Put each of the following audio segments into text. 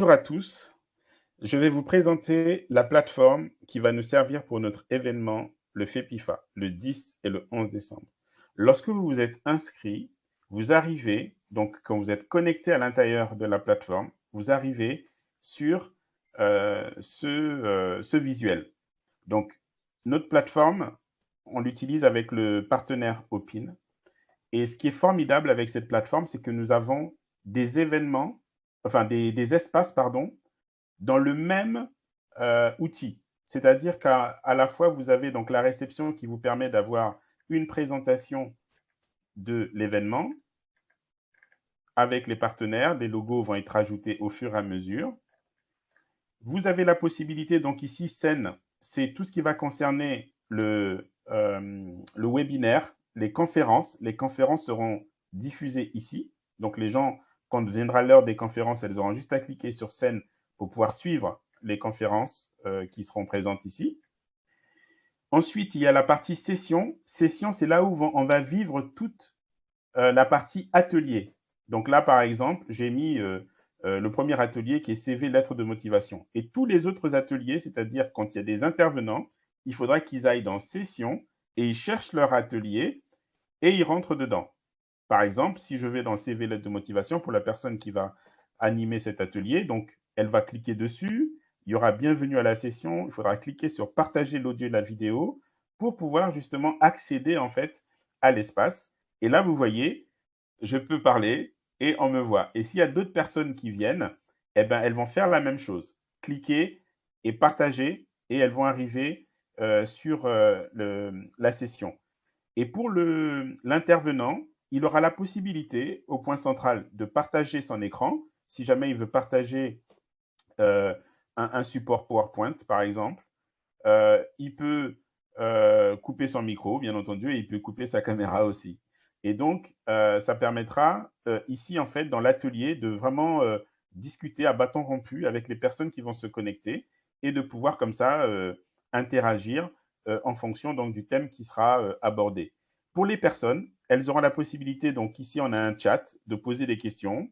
Bonjour à tous, je vais vous présenter la plateforme qui va nous servir pour notre événement, le FEPIFA, le 10 et le 11 décembre. Lorsque vous vous êtes inscrit, vous arrivez, donc quand vous êtes connecté à l'intérieur de la plateforme, vous arrivez sur ce visuel. Donc, notre plateforme, on l'utilise avec le partenaire Opin. Et ce qui est formidable avec cette plateforme, c'est que nous avons des événements, enfin des espaces, pardon, dans le même outil. C'est-à-dire qu'à la fois, vous avez donc la réception qui vous permet d'avoir une présentation de l'événement avec les partenaires. Les logos vont être ajoutés au fur et à mesure. Vous avez la possibilité, donc ici, scène, c'est tout ce qui va concerner le webinaire, les conférences. Les conférences seront diffusées ici. Donc les gens, quand viendra l'heure des conférences, elles auront juste à cliquer sur scène pour pouvoir suivre les conférences qui seront présentes ici. Ensuite, il y a la partie session. Session, c'est là où on va vivre toute la partie atelier. Donc là, par exemple, j'ai mis le premier atelier qui est CV, lettres de motivation. Et tous les autres ateliers, c'est-à-dire quand il y a des intervenants, il faudra qu'ils aillent dans session et ils cherchent leur atelier et ils rentrent dedans. Par exemple, si je vais dans CV, lettres de motivation pour la personne qui va animer cet atelier, donc elle va cliquer dessus, il y aura bienvenue à la session, il faudra cliquer sur partager l'audio et la vidéo pour pouvoir justement accéder en fait à l'espace. Et là, vous voyez, je peux parler et on me voit. Et s'il y a d'autres personnes qui viennent, eh ben, elles vont faire la même chose. Cliquer et partager et elles vont arriver sur la session. Et pour l'intervenant, il aura la possibilité au point central de partager son écran. Si jamais il veut partager euh, un support PowerPoint, par exemple, il peut couper son micro, bien entendu, et il peut couper sa caméra aussi. Et donc, ça permettra ici, en fait, dans l'atelier, de vraiment discuter à bâton rompu avec les personnes qui vont se connecter et de pouvoir comme ça interagir en fonction donc, du thème qui sera abordé. Pour les personnes, elles auront la possibilité, donc ici on a un chat, de poser des questions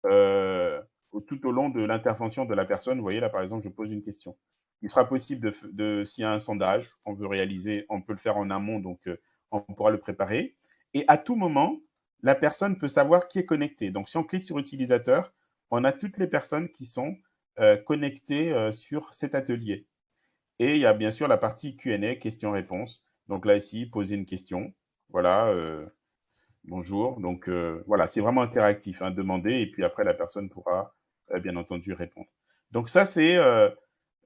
euh, tout au long de l'intervention de la personne. Vous voyez là, par exemple, je pose une question. Il sera possible s'il y a un sondage qu'on veut réaliser, on peut le faire en amont, donc on pourra le préparer. Et à tout moment, la personne peut savoir qui est connecté. Donc, si on clique sur utilisateur, on a toutes les personnes qui sont connectées sur cet atelier. Et il y a bien sûr la partie Q&A, questions-réponses. Donc là, ici, poser une question. Voilà, bonjour. Donc voilà, c'est vraiment interactif, hein, demander et puis après la personne pourra bien entendu répondre. Donc ça c'est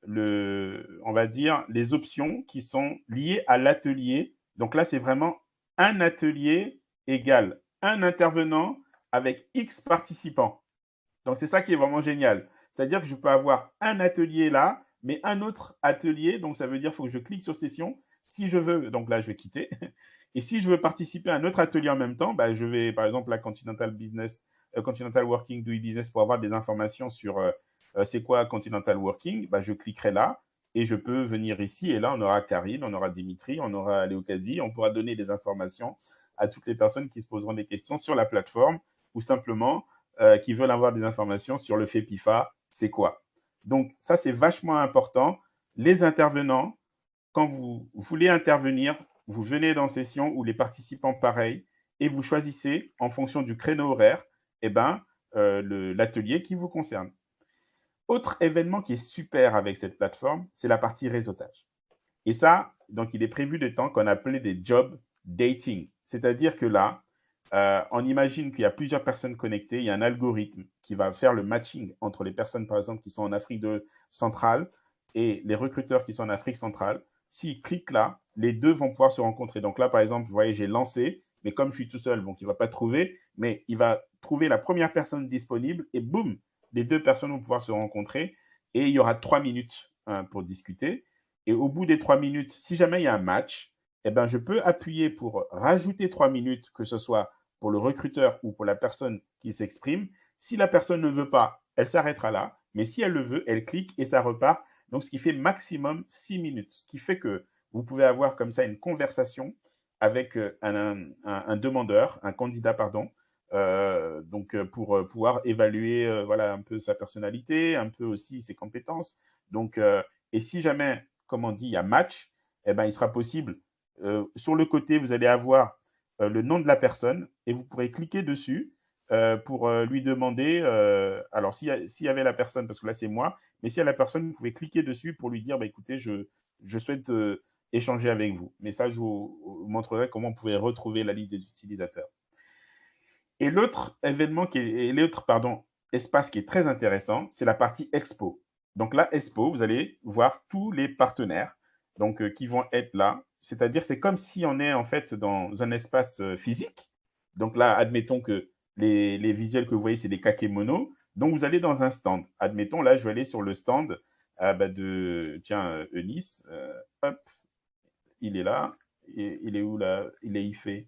on va dire les options qui sont liées à l'atelier. Donc là c'est vraiment un atelier égale un intervenant avec X participants. Donc c'est ça qui est vraiment génial. C'est-à-dire que je peux avoir un atelier là, mais un autre atelier. Donc ça veut dire qu'il faut que je clique sur session. Si je veux, donc là je vais quitter. Et si je veux participer à un autre atelier en même temps, bah, je vais par exemple à Continental Business, Continental Working Do Business pour avoir des informations sur c'est quoi Continental Working. Bah, je cliquerai là et je peux venir ici. Et là on aura Karine, on aura Dimitri, on aura Léocadie. On pourra donner des informations à toutes les personnes qui se poseront des questions sur la plateforme ou simplement qui veulent avoir des informations sur le FEPIFA, c'est quoi. Donc ça, c'est vachement important. Les intervenants, quand vous voulez intervenir, vous venez dans session où les participants pareil et vous choisissez en fonction du créneau horaire eh ben, l'atelier qui vous concerne. Autre événement qui est super avec cette plateforme, c'est la partie réseautage. Et ça, donc il est prévu des temps qu'on appelait des job dating. C'est-à-dire que là, on imagine qu'il y a plusieurs personnes connectées, il y a un algorithme qui va faire le matching entre les personnes, par exemple, qui sont en Afrique centrale et les recruteurs qui sont en Afrique centrale. S'ils cliquent là, les deux vont pouvoir se rencontrer. Donc là, par exemple, vous voyez, j'ai lancé, mais comme je suis tout seul, donc il ne va pas trouver, mais il va trouver la première personne disponible et boum, les deux personnes vont pouvoir se rencontrer et il y aura 3 minutes hein, pour discuter. Et au bout des 3 minutes, si jamais il y a un match, eh ben, je peux appuyer pour rajouter 3 minutes, que ce soit pour le recruteur ou pour la personne qui s'exprime. Si la personne ne veut pas, elle s'arrêtera là. Mais si elle le veut, elle clique et ça repart. Donc, ce qui fait maximum 6 minutes. Ce qui fait que vous pouvez avoir comme ça une conversation avec un demandeur, un candidat, pardon, donc pour pouvoir évaluer voilà, un peu sa personnalité, un peu aussi ses compétences. Donc, et si jamais, comme on dit, il y a match, eh ben, il sera possible, sur le côté, vous allez avoir le nom de la personne et vous pourrez cliquer dessus pour lui demander, alors s'il y avait la personne, parce que là c'est moi, mais s'il y a la personne, vous pouvez cliquer dessus pour lui dire, bah, écoutez, je souhaite échanger avec vous. Mais ça, je vous montrerai comment vous pouvez retrouver la liste des utilisateurs. Et l'autre événement et l'autre, pardon, espace qui est très intéressant, c'est la partie Expo. Donc là, Expo, vous allez voir tous les partenaires donc, qui vont être là. C'est-à-dire, c'est comme si on est en fait dans un espace physique. Donc là, admettons que les visuels que vous voyez, c'est des kakémonos. Donc vous allez dans un stand. Admettons, là, je vais aller sur le stand de, tiens, Eunice. Hop, il est là. Et, il est où là? Il est IFE.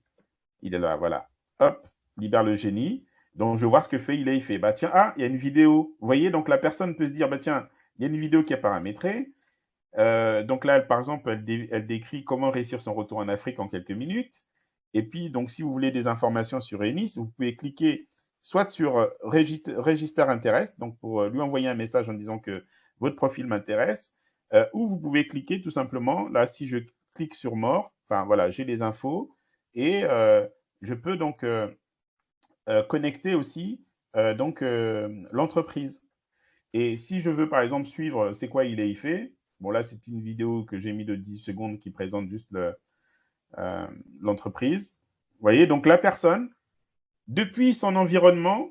Il est là, voilà. Hop, libère le génie. Donc, je vois ce que fait il fait. Bah, tiens, il y a une vidéo. Vous voyez, donc la personne peut se dire, bah, tiens, il y a une vidéo qui est paramétrée. Donc là, par exemple, elle décrit comment réussir son retour en Afrique en quelques minutes. Et puis, donc, si vous voulez des informations sur Eunice, vous pouvez cliquer soit sur Register Interest, donc pour lui envoyer un message en disant que votre profil m'intéresse, ou vous pouvez cliquer tout simplement, là, si je clique sur More, enfin voilà, j'ai les infos, et je peux donc connecter aussi donc l'entreprise. Et si je veux, par exemple, suivre c'est quoi il est fait, bon là, c'est une vidéo que j'ai mis de 10 secondes qui présente juste l'entreprise. Vous voyez, donc la personne, depuis son environnement,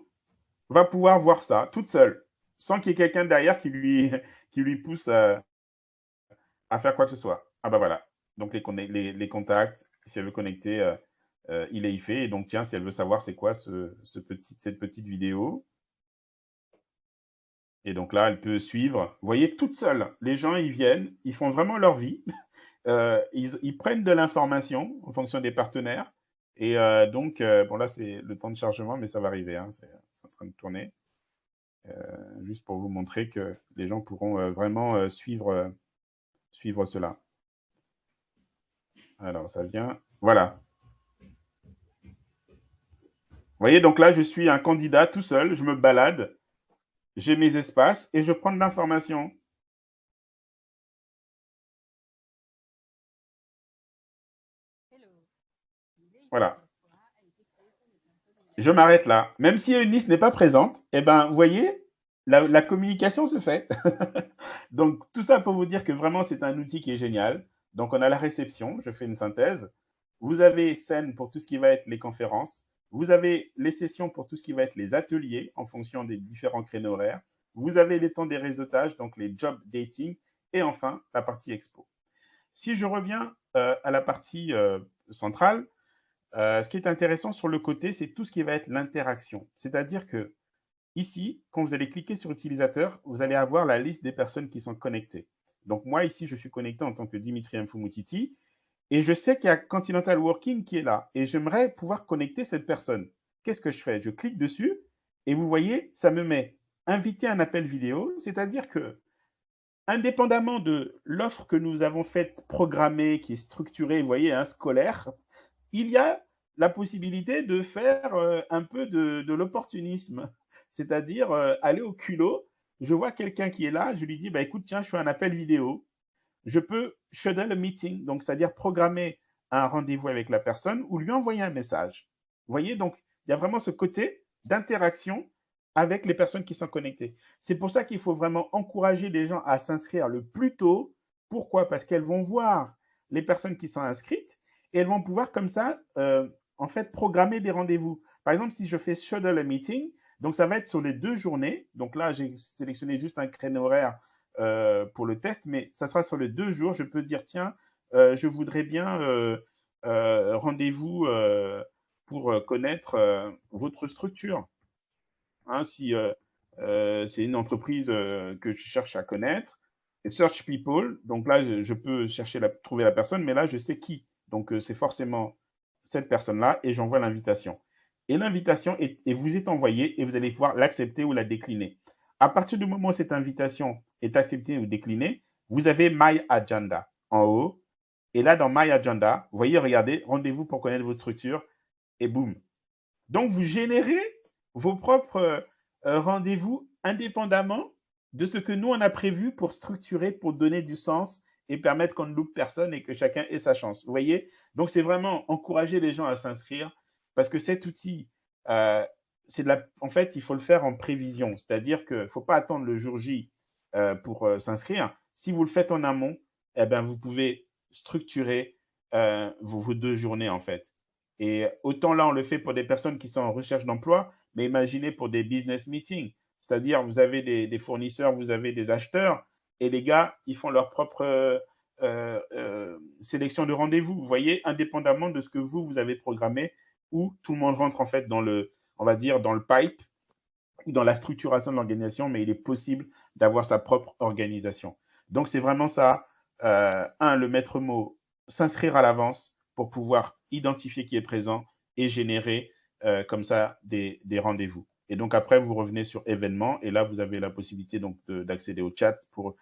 va pouvoir voir ça toute seule, sans qu'il y ait quelqu'un derrière qui lui pousse à faire quoi que ce soit. Ah bah voilà, donc les contacts, si elle veut connecter, il est fait. Et donc, tiens, si elle veut savoir c'est quoi cette petite vidéo, et donc là, elle peut suivre. Vous voyez, toute seule, les gens, ils viennent, ils font vraiment leur vie. Ils prennent de l'information en fonction des partenaires. Et donc, bon, là, c'est le temps de chargement, mais ça va arriver. Hein, c'est en train de tourner. Juste pour vous montrer que les gens pourront vraiment suivre cela. Alors, ça vient. Voilà. Vous voyez, donc là, je suis un candidat tout seul, je me balade, j'ai mes espaces et je prends de l'information. Voilà. Je m'arrête là. Même si Eunice n'est pas présente, eh ben, vous voyez, la communication se fait. Donc, tout ça pour vous dire que vraiment, c'est un outil qui est génial. Donc, on a la réception, je fais une synthèse. Vous avez scène pour tout ce qui va être les conférences. Vous avez les sessions pour tout ce qui va être les ateliers en fonction des différents créneaux horaires. Vous avez les temps des réseautages, donc les job dating. Et enfin, la partie expo. Si je reviens à la partie centrale, ce qui est intéressant sur le côté, c'est tout ce qui va être l'interaction. C'est-à-dire que ici, quand vous allez cliquer sur utilisateur, vous allez avoir la liste des personnes qui sont connectées. Donc moi, ici, je suis connecté en tant que Dimitri Mfumutiti et je sais qu'il y a Continental Working qui est là et j'aimerais pouvoir connecter cette personne. Qu'est-ce que je fais? Je clique dessus et vous voyez, ça me met inviter un appel vidéo, c'est-à-dire que indépendamment de l'offre que nous avons faite programmée, qui est structurée, vous voyez, hein, scolaire, il y a la possibilité de faire un peu de l'opportunisme, c'est-à-dire aller au culot. Je vois quelqu'un qui est là, je lui dis, bah, écoute, tiens, je fais un appel vidéo. Je peux schedule a meeting, donc c'est-à-dire programmer un rendez-vous avec la personne ou lui envoyer un message. Vous voyez, donc il y a vraiment ce côté d'interaction avec les personnes qui sont connectées. C'est pour ça qu'il faut vraiment encourager les gens à s'inscrire le plus tôt. Pourquoi? Parce qu'elles vont voir les personnes qui sont inscrites et elles vont pouvoir comme ça, en fait, programmer des rendez-vous. Par exemple, si je fais schedule a meeting, donc ça va être sur les 2 journées. Donc là, j'ai sélectionné juste un créneau horaire pour le test, mais ça sera sur les 2 jours. Je peux dire, tiens, je voudrais bien rendez-vous pour connaître votre structure. Hein, si c'est une entreprise que je cherche à connaître, et search people, donc là, je peux chercher trouver la personne, mais là, je sais qui. Donc, c'est forcément cette personne-là et j'envoie l'invitation. Et l'invitation vous est envoyée et vous allez pouvoir l'accepter ou la décliner. À partir du moment où cette invitation est acceptée ou déclinée, vous avez My Agenda en haut. Et là, dans My Agenda, vous voyez, regardez, rendez-vous pour connaître votre structure et boum. Donc, vous générez vos propres rendez-vous indépendamment de ce que nous, on a prévu pour structurer, pour donner du sens et permettre qu'on ne loupe personne et que chacun ait sa chance. Vous voyez? Donc, c'est vraiment encourager les gens à s'inscrire parce que cet outil, en fait, il faut le faire en prévision. C'est-à-dire qu'il ne faut pas attendre le jour J pour s'inscrire. Si vous le faites en amont, eh ben, vous pouvez structurer vos 2 journées, en fait. Et autant là, on le fait pour des personnes qui sont en recherche d'emploi, mais imaginez pour des business meetings. C'est-à-dire, vous avez des fournisseurs, vous avez des acheteurs, et les gars, ils font leur propre sélection de rendez-vous, vous voyez, indépendamment de ce que vous avez programmé, où tout le monde rentre en fait on va dire, dans le pipe, ou dans la structuration de l'organisation, mais il est possible d'avoir sa propre organisation. Donc, c'est vraiment ça. Le maître mot, s'inscrire à l'avance pour pouvoir identifier qui est présent et générer comme ça des rendez-vous. Et donc, après, vous revenez sur événements et là, vous avez la possibilité donc d'accéder au chat pour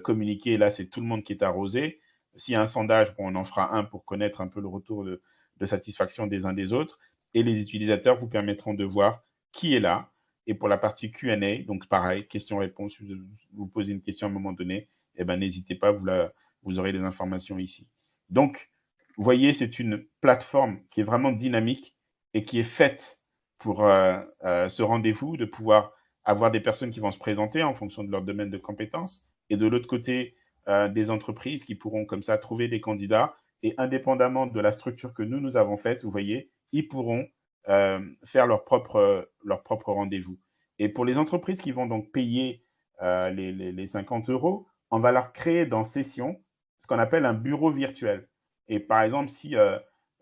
communiquer. Là, c'est tout le monde qui est arrosé. S'il y a un sondage, bon, on en fera un pour connaître un peu le retour de satisfaction des uns des autres. Et les utilisateurs vous permettront de voir qui est là, et pour la partie Q&A, donc pareil, question-réponse, si vous posez une question à un moment donné, eh ben, n'hésitez pas, vous aurez les informations ici. Donc, vous voyez, c'est une plateforme qui est vraiment dynamique et qui est faite pour ce rendez-vous, de pouvoir avoir des personnes qui vont se présenter en fonction de leur domaine de compétences, et de l'autre côté, des entreprises qui pourront comme ça trouver des candidats, et indépendamment de la structure que nous avons faite, vous voyez, ils pourront faire leur propre rendez-vous. Et pour les entreprises qui vont donc payer les 50 euros, on va leur créer dans Session ce qu'on appelle un bureau virtuel. Et par exemple, si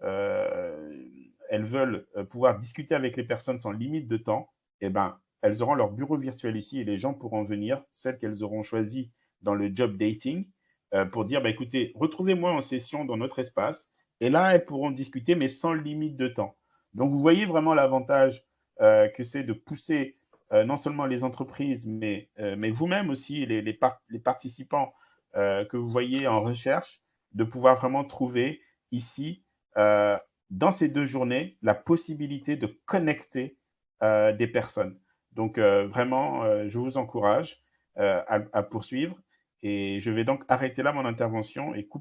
elles veulent pouvoir discuter avec les personnes sans limite de temps, eh ben, elles auront leur bureau virtuel ici et les gens pourront venir, celles qu'elles auront choisies dans le job dating, pour dire, bah, écoutez, retrouvez-moi en session dans notre espace. Et là, elles pourront discuter, mais sans limite de temps. Donc, vous voyez vraiment l'avantage que c'est de pousser non seulement les entreprises, mais vous-même aussi, les participants que vous voyez en recherche, de pouvoir vraiment trouver ici, dans ces 2 journées, la possibilité de connecter des personnes. Donc, vraiment, je vous encourage à poursuivre. Et je vais donc arrêter là mon intervention et couper